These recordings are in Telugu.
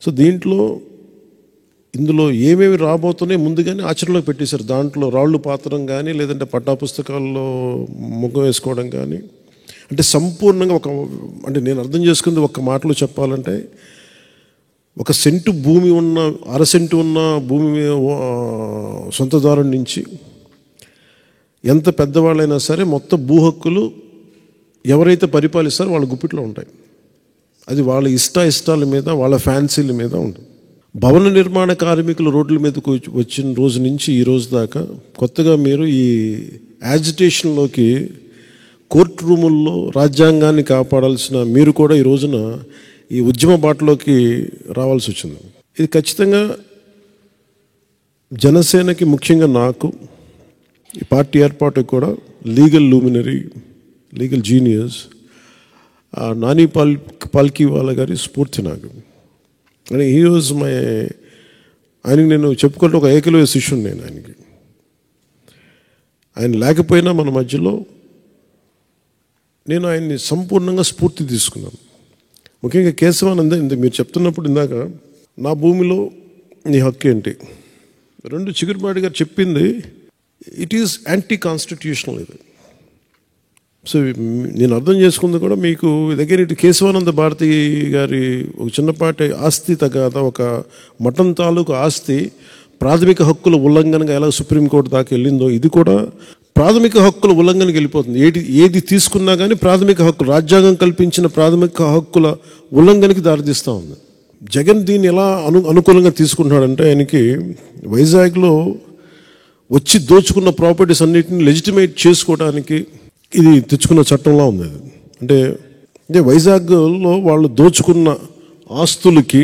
సో ఇందులో ఏమేమి రాబోతున్నాయి ముందుగానే ఆచరణలో పెట్టేశారు. దాంట్లో రాళ్ళు పాతడం కానీ, లేదంటే పట్టాపుస్తకాల్లో ముఖం వేసుకోవడం కానీ, అంటే సంపూర్ణంగా అంటే నేను అర్థం చేసుకుంది ఒక్క మాటలో చెప్పాలంటే, 1 సెంటు భూమి ఉన్న, 1/2 సెంటు ఉన్న భూమి సొంతదారుడి నుంచి ఎంత పెద్దవాళ్ళైనా సరే మొత్తం భూ హక్కులు ఎవరైతే పరిపాలిస్తారో వాళ్ళ గుప్పిట్లో ఉంటాయి. అది వాళ్ళ ఇష్టాల మీద, వాళ్ళ ఫ్యాన్సీల మీద ఉంటుంది. భవన నిర్మాణ కార్మికులు రోడ్ల మీదకు వచ్చిన రోజు నుంచి ఈ రోజు దాకా కొత్తగా మీరు ఈ యాజిటేషన్లోకి, కోర్టు రూముల్లో రాజ్యాంగాన్ని కాపాడాల్సిన మీరు కూడా ఈ రోజున ఈ ఉద్యమ బాటలోకి రావాల్సి వచ్చింది. ఇది ఖచ్చితంగా జనసేనకి, ముఖ్యంగా నాకు, ఈ పార్టీ ఏర్పాటుకు కూడా legal luminary, legal genius Nani Palkhivala గారి స్ఫూర్తి నాకు. అని ఈరోజు ఆయనకి నేను చెప్పుకుంటే ఒక ఏకలవ్య శిష్యుడు నేను ఆయనకి. ఆయన లేకపోయినా మన మధ్యలో నేను ఆయన్ని సంపూర్ణంగా స్ఫూర్తి తీసుకున్నాను. ముఖ్యంగా కేశవానంద మీరు చెప్తున్నప్పుడు ఇందాక నా భూమిలో నీ హక్కు ఏంటి, 2 చిగురుమాడి గారు చెప్పింది ఇట్ ఈజ్ యాంటీ కాన్స్టిట్యూషనల్. ఇది సో నేను అర్థం చేసుకుంది కూడా మీకు దగ్గర ఇటు కేశవానంద భారతి గారి ఒక చిన్నపాటి ఆస్తి తగాద, ఒక మఠం తాలూకు ఆస్తి ప్రాథమిక హక్కుల ఉల్లంఘనగా ఎలా సుప్రీంకోర్టు దాకా వెళ్ళిందో, ఇది కూడా ప్రాథమిక హక్కుల ఉల్లంఘనకి వెళ్ళిపోతుంది. ఏది తీసుకున్నా కానీ ప్రాథమిక హక్కులు, రాజ్యాంగం కల్పించిన ప్రాథమిక హక్కుల ఉల్లంఘనకి దారితీస్తూ ఉంది. జగన్ దీన్ని ఎలా అనుకూలంగా తీసుకుంటున్నాడంటే, ఆయనకి వైజాగ్లో వచ్చి దోచుకున్న ప్రాపర్టీస్ అన్నిటిని లెజిటిమేట్ చేసుకోవడానికి ఇది తెచ్చుకున్న చట్టంలా ఉంది. అంటే వైజాగ్లో వాళ్ళు దోచుకున్న ఆస్తులకి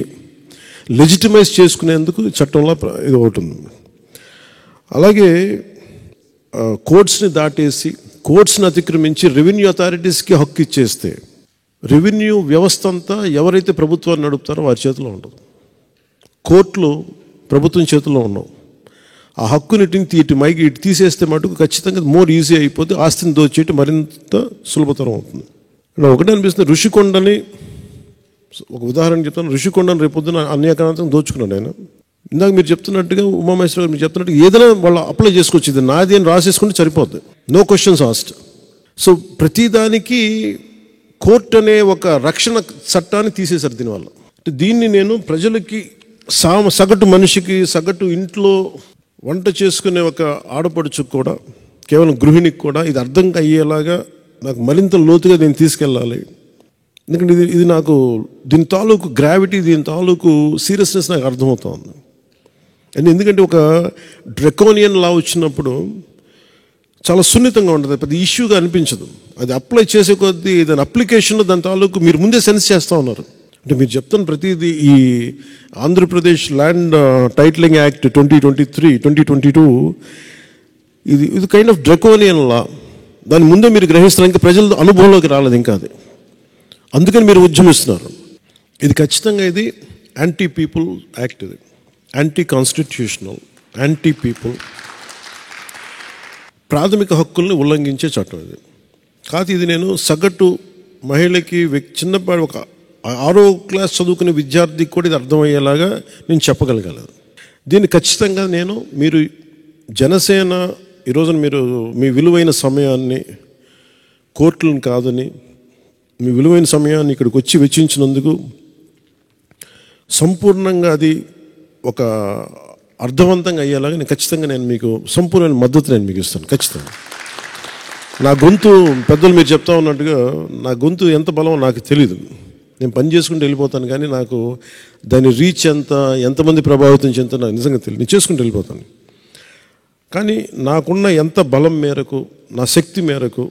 లెజిటిమైజ్ చేసుకునేందుకు చట్టంలో ఇది ఒకటి ఉంది. అలాగే కోర్ట్స్ని దాటేసి, కోర్ట్స్ని అతిక్రమించి రెవెన్యూ అథారిటీస్కి హక్కు ఇచ్చేస్తే, రెవెన్యూ వ్యవస్థ అంతా ఎవరైతే ప్రభుత్వాన్ని నడుపుతారో వారి చేతిలో ఉండదు. కోర్టులు ప్రభుత్వం చేతిలో ఉండవు. ఆ హక్కుని ఇటు తీసేస్తే మటుకు ఖచ్చితంగా మోర్ ఈజీ అయిపోతే ఆస్తిని దోచేయటం మరింత సులభతరం అవుతుంది. ఒకటే అనిపిస్తుంది, ఋషికొండని ఒక ఉదాహరణ చెప్తాను. ఋషికొండని రేపొద్దున అన్యాక్రాంతం దోచుకున్నాడు ఆయన. ఇందాక మీరు చెప్తున్నట్టుగా, ఉమామహేశ్వర గారు మీరు చెప్తున్నట్టుగా ఏదైనా వాళ్ళు అప్లై చేసుకోవచ్చు. ఇది నాది అని రాసేసుకుంటే సరిపోద్ది, నో క్వశ్చన్స్ ఆస్క్డ్. సో ప్రతిదానికి కోర్టు అనే ఒక రక్షణ చట్టాన్ని తీసేశారు దీనివల్ల. దీన్ని నేను ప్రజలకి, సగటు మనిషికి, సగటు ఇంట్లో వంట చేసుకునే ఒక ఆడపడుచుకు కూడా, కేవలం గృహిణికి కూడా ఇది అర్థం అయ్యేలాగా నాకు మరింత లోతుగా దీన్ని తీసుకెళ్ళాలి. ఎందుకంటే ఇది నాకు దీని తాలూకు గ్రావిటీ, దీని తాలూకు సీరియస్నెస్ నాకు అర్థమవుతుంది. అండ్ ఎందుకంటే ఒక డ్రెకోనియన్ లా వచ్చినప్పుడు చాలా సున్నితంగా ఉంటుంది, పెద్ద ఇష్యూగా అనిపించదు. అది అప్లై చేసే కొద్దీ దాని అప్లికేషన్లో దాని తాలూకు మీరు ముందే సెన్స్ చేస్తూ ఉన్నారు. అంటే మీరు చెప్తున్న ప్రతిదీ ఈ ఆంధ్రప్రదేశ్ ల్యాండ్ టైటిలింగ్ యాక్ట్ 2022 ఇది కైండ్ ఆఫ్ డ్రెకోనియన్ లా. దాని ముందే మీరు గ్రహిస్తున్నారు, ఇంకా ప్రజల అనుభవంలోకి రాలేదు ఇంకా అది. అందుకని మీరు ఉద్యమిస్తున్నారు. ఇది ఖచ్చితంగా ఇది యాంటీ పీపుల్ యాక్ట్, ఇది యాంటీ కాన్స్టిట్యూషనల్, యాంటీ పీపుల్, ప్రాథమిక హక్కుల్ని ఉల్లంఘించే చట్టం ఇది కాదు. ఇది నేను సగటు మహిళకి, చిన్నపాటి ఒక 6వ క్లాస్ చదువుకునే విద్యార్థికి కూడా ఇది అర్థమయ్యేలాగా నేను చెప్పగలగలేదు. దీన్ని ఖచ్చితంగా మీరు జనసేన ఈరోజున మీరు మీ విలువైన సమయాన్ని, కోర్టులను కాదని మీ విలువైన సమయాన్ని ఇక్కడికి వచ్చి వెచ్చించినందుకు సంపూర్ణంగా అది ఒక అర్థవంతంగా అయ్యేలాగా నేను ఖచ్చితంగా మీకు సంపూర్ణమైన మద్దతు నేను మీకు ఇస్తాను. ఖచ్చితంగా నా గొంతు, పెద్దలు మీరు చెప్తా ఉన్నట్టుగా నా గొంతు ఎంత బలమో నాకు తెలీదు. నేను పని చేసుకుంటూ వెళ్ళిపోతాను, కానీ నాకు దాని రీచ్ ఎంతమంది ప్రభావితం చెందుతా నాకు నిజంగా తెలియదు. నేను చేసుకుంటూ వెళ్ళిపోతాను. కానీ నాకున్న ఎంత బలం మేరకు, నా శక్తి మేరకు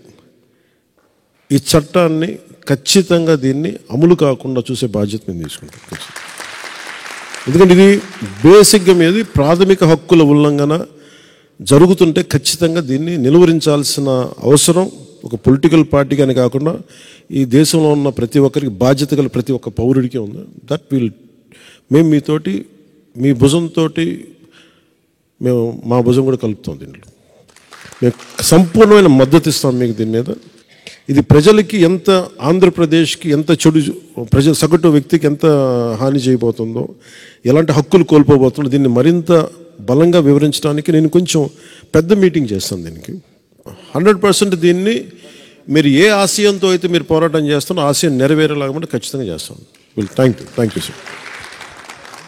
ఈ చట్టాన్ని ఖచ్చితంగా దీన్ని అమలు కాకుండా చూసే బాధ్యత నేను తీసుకుంటాను. ఎందుకంటే ఇది బేసిక్గా మీది ప్రాథమిక హక్కుల ఉల్లంఘన జరుగుతుంటే ఖచ్చితంగా దీన్ని నిలువరించాల్సిన అవసరం ఒక పొలిటికల్ పార్టీకి అని కాకుండా ఈ దేశంలో ఉన్న ప్రతి ఒక్కరికి, బాధ్యత గల ప్రతి ఒక్క పౌరుడికే ఉంది. మేము మీతోటి, మీ భుజంతో మా భుజం కూడా కలుపుతాం. దీంట్లో మేము సంపూర్ణమైన మద్దతు ఇస్తాం మీకు దీని మీద. ఇది ప్రజలకి ఎంత, ఆంధ్రప్రదేశ్కి ఎంత చెడు, సగటు వ్యక్తికి ఎంత హాని చేయబోతుందో, ఎలాంటి హక్కులు కోల్పోబోతుందో దీన్ని మరింత బలంగా వివరించడానికి నేను కొంచెం పెద్ద మీటింగ్ చేస్తాను. దీనికి 100% దీన్ని మీరు ఏ ఆశయంతో అయితే మీరు పోరాటం చేస్తారో ఆశయం నెరవేరేలాగా ఖచ్చితంగా చేస్తాను. Thank you sir.